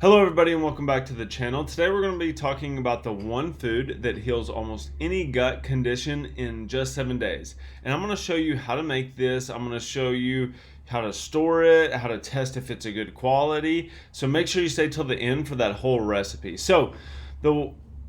Hello everybody and welcome back to the channel. Today we're going to be talking about the one food that heals almost any gut condition in just 7 days. And I'm going to show you how to make this. I'm going to show you how to store it, how to test if it's a good quality. So make sure you stay till the end for that whole recipe.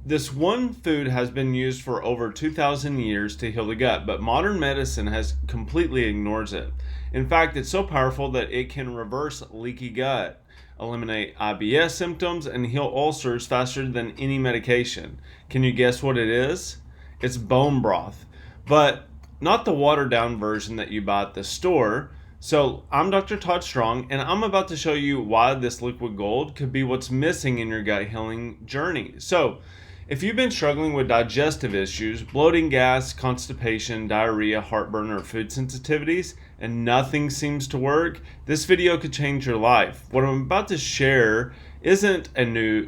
This one food has been used for over 2,000 years to heal the gut, but modern medicine has completely ignores it. In fact, it's so powerful that it can reverse leaky gut, eliminate IBS symptoms, and heal ulcers faster than any medication. Can you guess what it is? It's bone broth, but not the watered down version that you buy at the store. So I'm Dr. Todd Strong, and I'm about to show you why this liquid gold could be what's missing in your gut healing journey. So if you've been struggling with digestive issues, bloating, gas, constipation, diarrhea, heartburn, or food sensitivities, and nothing seems to work, this video could change your life. What I'm about to share isn't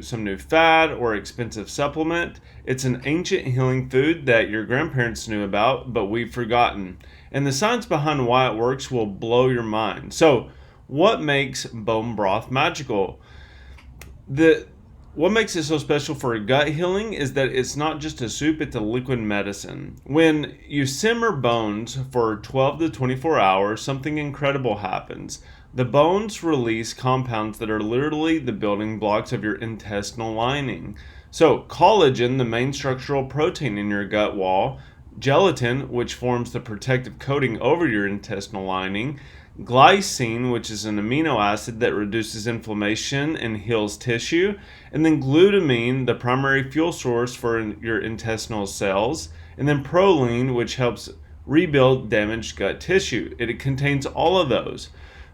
some new fad or expensive supplement. It's an ancient healing food that your grandparents knew about, but we've forgotten. And the science behind why it works will blow your mind. So, what makes bone broth magical? What makes it so special for gut healing is that it's not just a soup, it's a liquid medicine. When you simmer bones for 12 to 24 hours, something incredible happens. The bones release compounds that are literally the building blocks of your intestinal lining. So, collagen, the main structural protein in your gut wall, gelatin, which forms the protective coating over your intestinal lining, glycine, which is an amino acid that reduces inflammation and heals tissue, and then glutamine, the primary fuel source for your intestinal cells, and then proline, which helps rebuild damaged gut tissue. It contains all of those.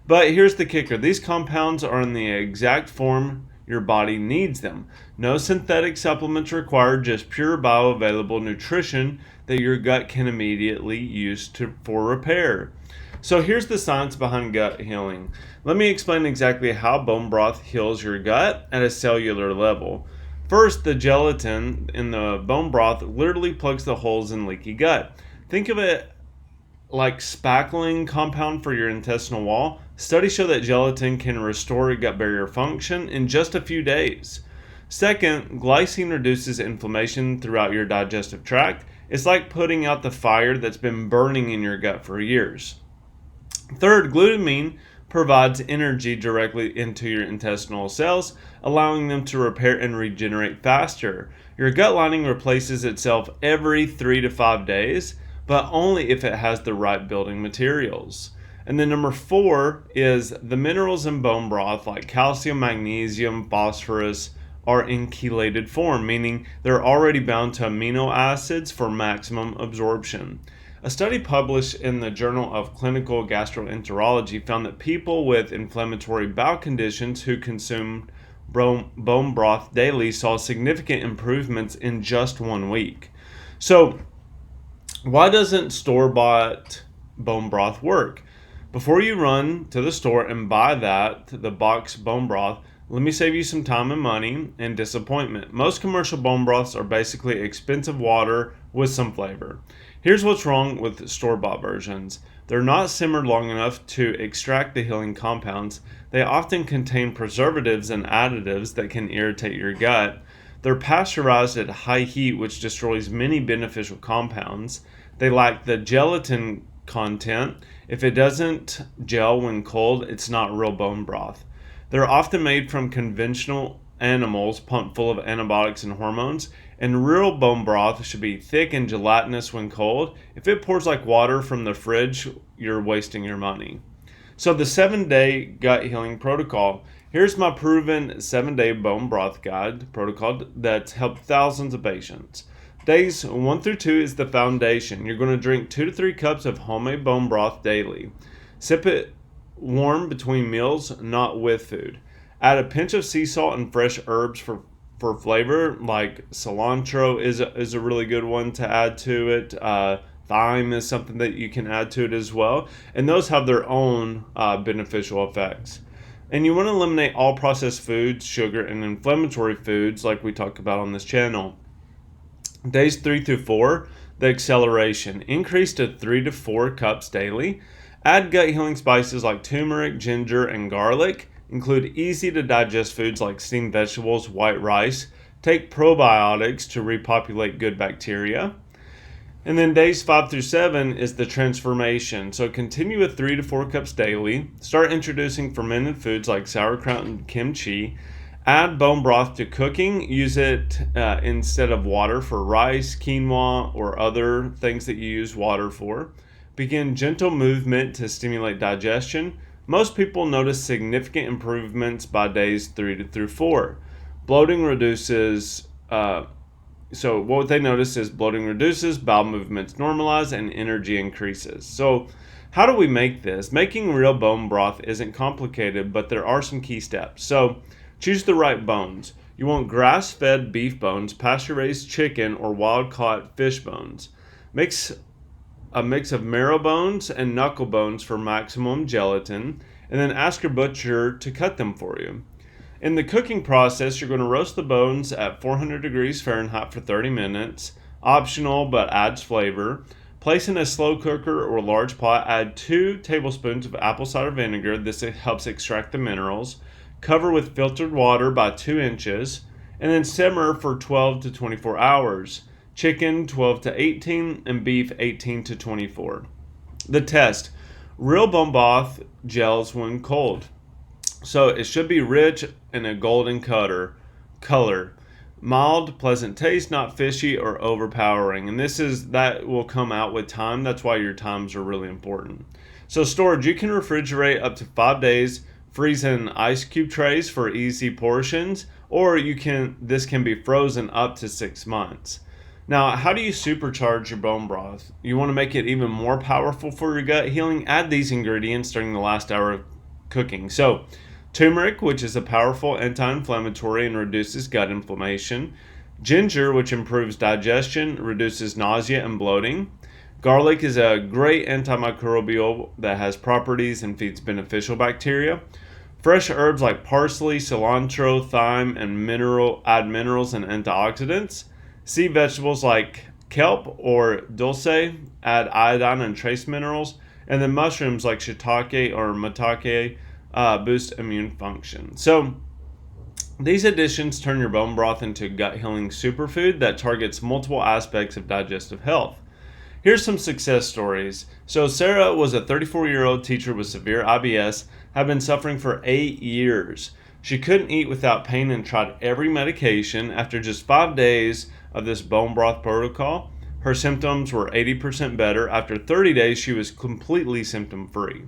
But here's the kicker. These compounds are in the exact form your body needs them. No synthetic supplements required, just pure bioavailable nutrition that your gut can immediately use for repair. So here's the science behind gut healing. Let me explain exactly how bone broth heals your gut at a cellular level. First, the gelatin in the bone broth literally plugs the holes in leaky gut. Think of it like spackling compound for your intestinal wall. Studies show that gelatin can restore gut barrier function in just a few days. Second, glycine reduces inflammation throughout your digestive tract. It's like putting out the fire that's been burning in your gut for years. Third, glutamine provides energy directly into your intestinal cells, allowing them to repair and regenerate faster. Your gut lining replaces itself every 3 to 5 days, but only if it has the right building materials. And then number 4 is the minerals in bone broth like calcium, magnesium, phosphorus are in chelated form, meaning they're already bound to amino acids for maximum absorption. A study published in the Journal of Clinical Gastroenterology found that people with inflammatory bowel conditions who consumed bone broth daily saw significant improvements in just 1 week. So, why doesn't store-bought bone broth work? Before you run to the store and buy the box bone broth, let me save you some time and money and disappointment. Most commercial bone broths are basically expensive water with some flavor. Here's what's wrong with store-bought versions. They're not simmered long enough to extract the healing compounds. They often contain preservatives and additives that can irritate your gut. They're pasteurized at high heat, which destroys many beneficial compounds. They lack the gelatin content. If it doesn't gel when cold, it's not real bone broth. They're often made from conventional animals pumped full of antibiotics and hormones, and real bone broth should be thick and gelatinous when cold. If it pours like water from the fridge, you're wasting your money. So the 7-day gut healing protocol. Here's my proven 7-day bone broth guide protocol that's helped thousands of patients. Days 1 through 2 is the foundation. You're going to drink 2 to 3 cups of homemade bone broth daily. Sip it warm between meals, not with food. Add a pinch of sea salt and fresh herbs for flavor, like cilantro is a really good one to add to it. Thyme is something that you can add to it as well. And those have their own beneficial effects. And you want to eliminate all processed foods, sugar, and inflammatory foods like we talk about on this channel. Days 3 through 4, the acceleration. Increase to 3 to 4 cups daily. Add gut healing spices like turmeric, ginger, and garlic. Include easy to digest foods like steamed vegetables, white rice. Take probiotics to repopulate good bacteria. And then days 5 through 7 is the transformation. So continue with 3 to 4 cups daily. Start introducing fermented foods like sauerkraut and kimchi. Add bone broth to cooking. Use it instead of water for rice, quinoa, or other things that you use water for. Begin gentle movement to stimulate digestion. Most people notice significant improvements by days 3 through 4. Bloating reduces. So what they notice is bloating reduces, bowel movements normalize, and energy increases. So how do we make this? Making real bone broth isn't complicated, but there are some key steps. So choose the right bones. You want grass-fed beef bones, pasture-raised chicken, or wild-caught fish bones. Mix a mix of marrow bones and knuckle bones for maximum gelatin, and then ask your butcher to cut them for you. In the cooking process, you're going to roast the bones at 400 degrees Fahrenheit for 30 minutes. Optional, but adds flavor. Place in a slow cooker or large pot. Add 2 tablespoons of apple cider vinegar. This helps extract the minerals. Cover with filtered water by 2 inches. And then simmer for 12 to 24 hours. Chicken 12 to 18 and beef 18 to 24. The test. Real bone broth gels when cold. So it should be rich in a golden color. Mild, pleasant taste, not fishy or overpowering. And that will come out with time. That's why your times are really important. So storage, you can refrigerate up to 5 days, freeze in ice cube trays for easy portions, or this can be frozen up to 6 months. Now, how do you supercharge your bone broth? You want to make it even more powerful for your gut healing? Add these ingredients during the last hour of cooking. So turmeric, which is a powerful anti-inflammatory and reduces gut inflammation. Ginger, which improves digestion, reduces nausea and bloating. Garlic is a great antimicrobial that has properties and feeds beneficial bacteria. Fresh herbs like parsley, cilantro, thyme, and add minerals and antioxidants. Sea vegetables like kelp or dulce add iodine and trace minerals. And then mushrooms like shiitake or maitake boost immune function. So these additions turn your bone broth into a gut healing superfood that targets multiple aspects of digestive health. Here's some success stories. So Sarah was a 34-year-old teacher with severe IBS, had been suffering for 8 years. She couldn't eat without pain and tried every medication. After just 5 days of this bone broth protocol, her symptoms were 80% better. After 30 days, she was completely symptom-free.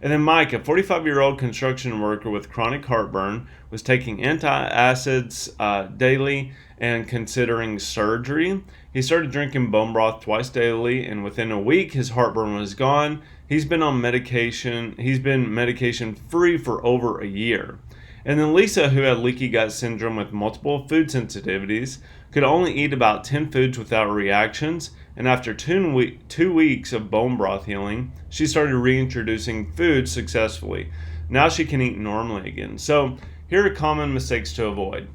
And then Mike, a 45-year-old construction worker with chronic heartburn, was taking antacids daily and considering surgery. He started drinking bone broth twice daily, and within a week, his heartburn was gone. He's been medication-free for over a year. And then Lisa, who had leaky gut syndrome with multiple food sensitivities, could only eat about 10 foods without reactions. And after 2 weeks of bone broth healing, she started reintroducing food successfully. Now she can eat normally again. So here are common mistakes to avoid.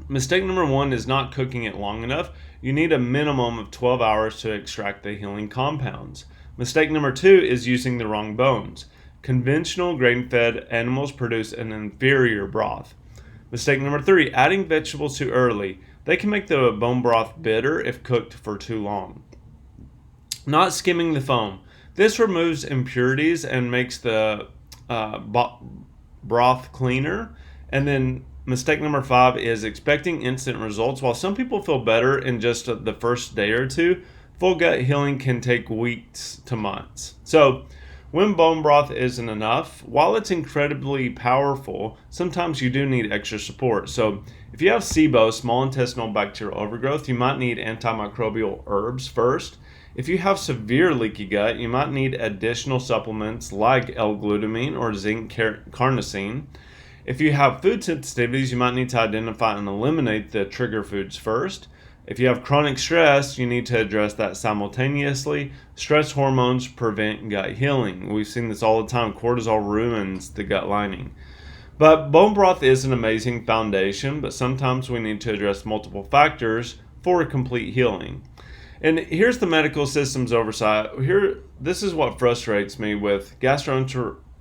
Mistake number 1 is not cooking it long enough. You need a minimum of 12 hours to extract the healing compounds. Mistake number 2 is using the wrong bones. Conventional grain-fed animals produce an inferior broth. Mistake number 3, adding vegetables too early. They can make the bone broth bitter if cooked for too long. Not skimming the foam. This removes impurities and makes the broth cleaner. And then mistake number 5 is expecting instant results. While some people feel better in just the first day or two, full gut healing can take weeks to months. So when bone broth isn't enough, while it's incredibly powerful, sometimes you do need extra support. So if you have SIBO, small intestinal bacterial overgrowth, you might need antimicrobial herbs first. If you have severe leaky gut, you might need additional supplements like L-glutamine or zinc carnosine. If you have food sensitivities, you might need to identify and eliminate the trigger foods first. If you have chronic stress, you need to address that simultaneously. Stress hormones prevent gut healing. We've seen this all the time. Cortisol ruins the gut lining. But bone broth is an amazing foundation, but sometimes we need to address multiple factors for a complete healing. And here's the medical system's oversight. This is what frustrates me with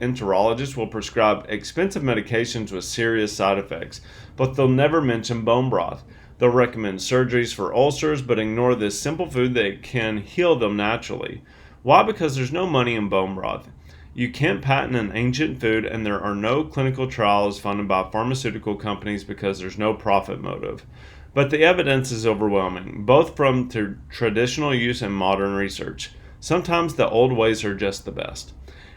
gastroenterologists will prescribe expensive medications with serious side effects, but they'll never mention bone broth. They'll recommend surgeries for ulcers, but ignore this simple food that can heal them naturally. Why? Because there's no money in bone broth. You can't patent an ancient food, and there are no clinical trials funded by pharmaceutical companies because there's no profit motive. But the evidence is overwhelming, both from traditional use and modern research. Sometimes the old ways are just the best.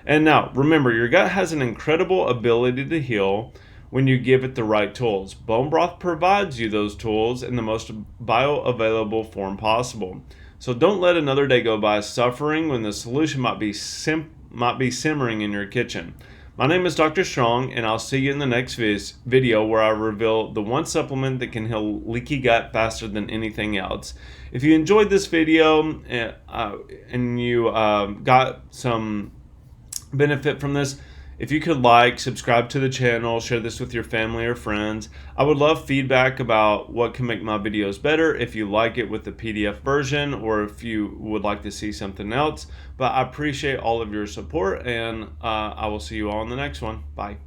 And now, remember, your gut has an incredible ability to heal when you give it the right tools. Bone broth provides you those tools in the most bioavailable form possible. So don't let another day go by suffering when the solution might be simmering in your kitchen. My name is Dr. Strong, and I'll see you in the next video where I reveal the one supplement that can heal leaky gut faster than anything else. If you enjoyed this video and you got some benefit from this, if you could like, subscribe to the channel, share this with your family or friends. I would love feedback about what can make my videos better, if you like it with the PDF version or if you would like to see something else. But I appreciate all of your support, and I will see you all in the next one. Bye.